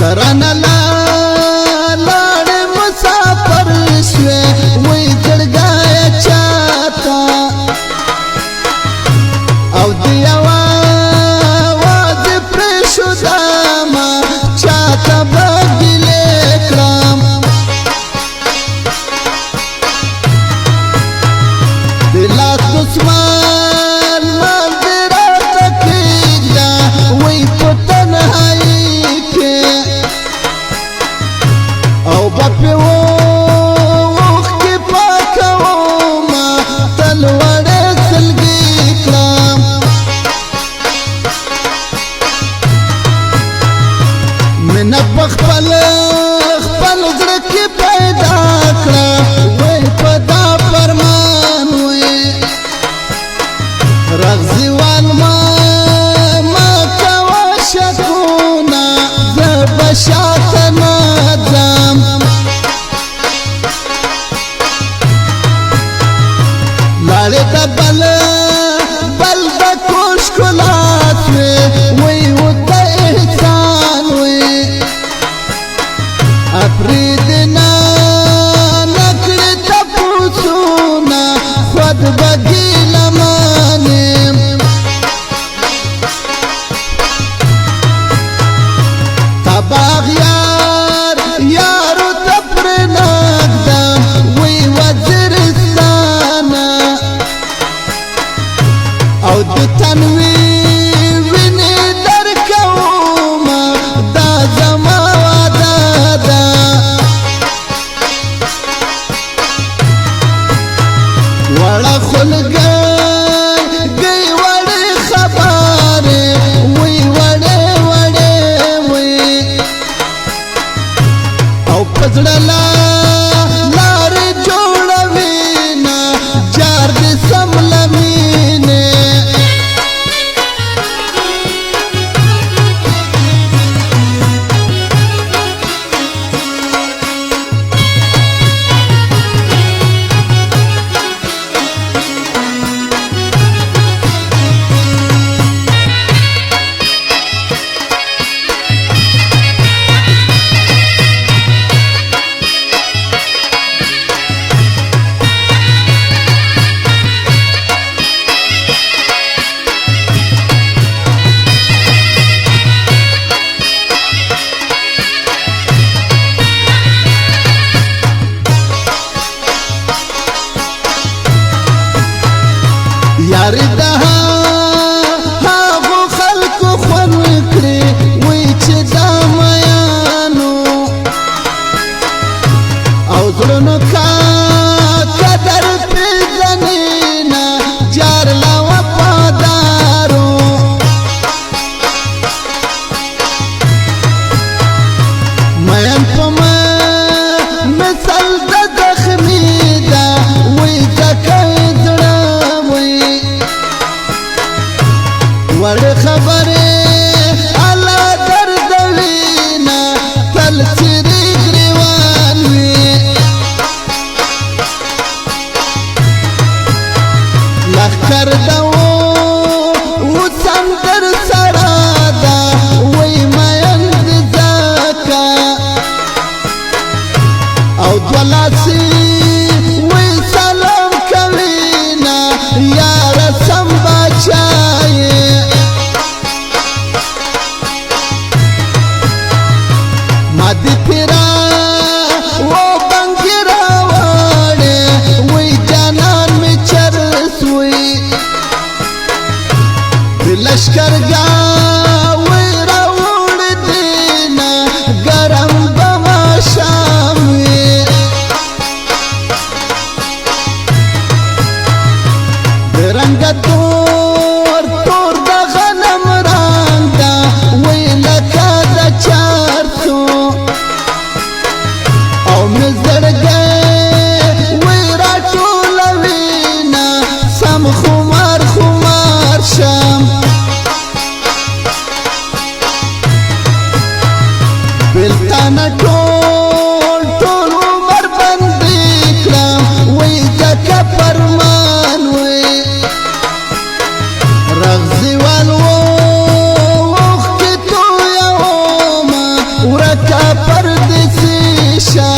کرانه لاړ مسافر شوې وای جړګای چاته او دیوا واز پرشو داما چاته بګلې کړم دلا دسمان منظره تکیدا وای پتن هاي کې او بپو وخت کې پاکو ما تلوړ سلګي کړم من بخپل زړه کې پیدا کړم وای پدا فرمان وای رغزوان ما کوا شکونا زبشات نظام لاړې د بل د کوش کلات وی وته احسان وی افریدنا نکړې تپوسونا خود بګی لمانه تباغ یار تپر نغدا وی وزیرستان او د تنوی ویني درکوم دا زما وعده ده وړه خلګي وړې خبره وی وړې وی او پزړه لار جوړوي نا جار دې سملمینه یار ده هغو خلکو خوند کړي وای چې دا میانو او زړونو کا قدر پیژنینا جار لا وفادارو میان په مثل د زخمی ده وای ځکه وړ خبره الله درد وینا تل سری گریوان وی لخر دو وسندر سرادا وی مایند زکا او دلاسی وی سلام کوینا یا رسم بچای مادی پیرا وہ بنگیرا واڑے وی جانان میں چرس وی لشکر گا وی راوڑ دینا گرم بما شام وی رنگ تور دا غنم رانگا وی لکا دا چارتو او مزر گئے وی را ټولوینا سم خمار شام بلتان ټول عمر بندي کړم وی ځکه فرمان وی رغزي والو وخت تو یوم ورکا پردسی شا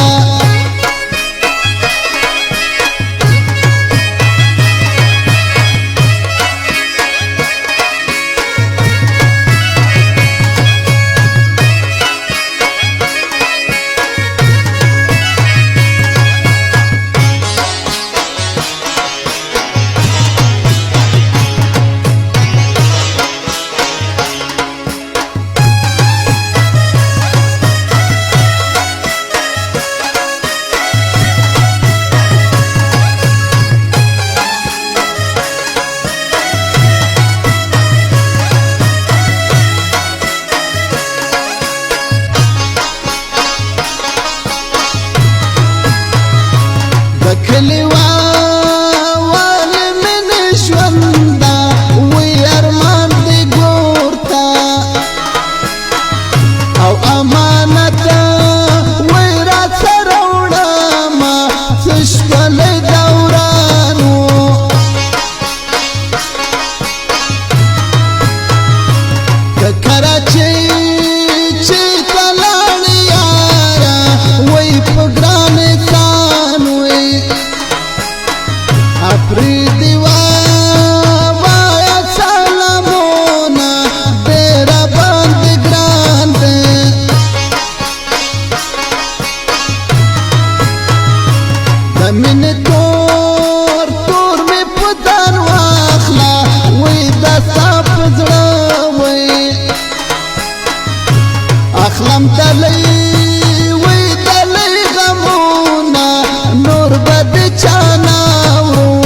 اخلم دلی وی دلی غمونا نور بد چاناو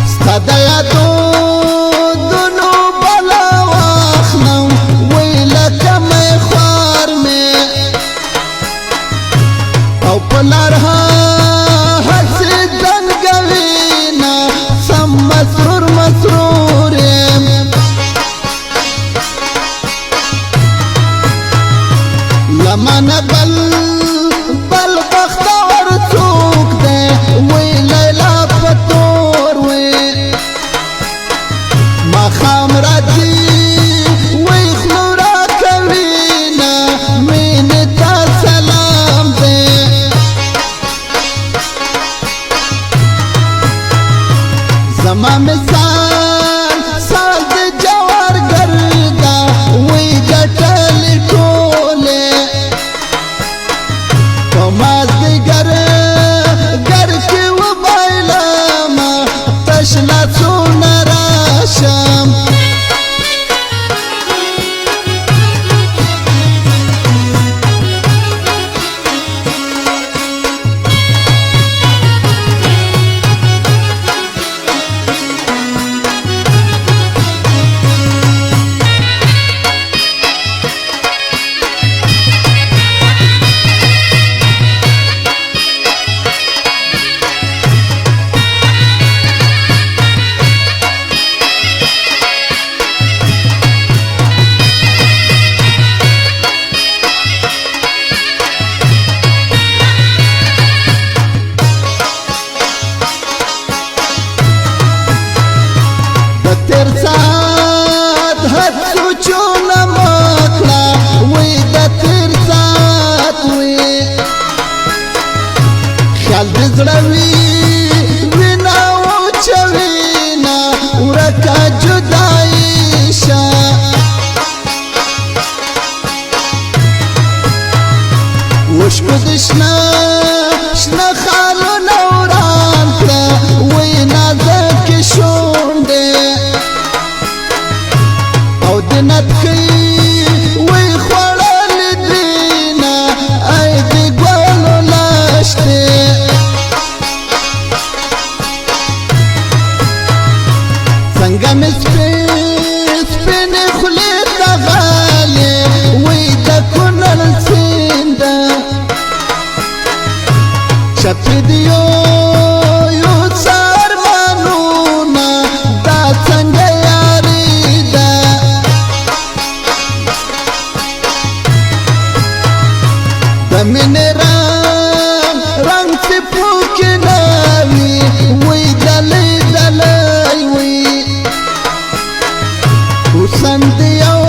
ستدیا دونو بلا واخلم وی لکم خوار میں او پلارها حسی دنگوینا سم مسرور مسرور لمن بل بختور څوک دی وی لیلا پتور وی مخام راځي وی خلورا کوینا مین تا سلام دی زما مثال سال د جوار ګردا وی ګټل ټوله مازدیگر گر کی و بایلم تشنا سون راشم زړوي وینا او چوينا ورکا جدائی شا وشکو دشنا شنا خالو نوران کړه وینا زکه شونډه او دنت کوي وی خوړل دینا ای دی ګلو لاشته څنګه مې سپین خولې ته غالې وی د کونړ سیند چپې دیو یو څارمانونه دا څنګه یاري ده پسند یو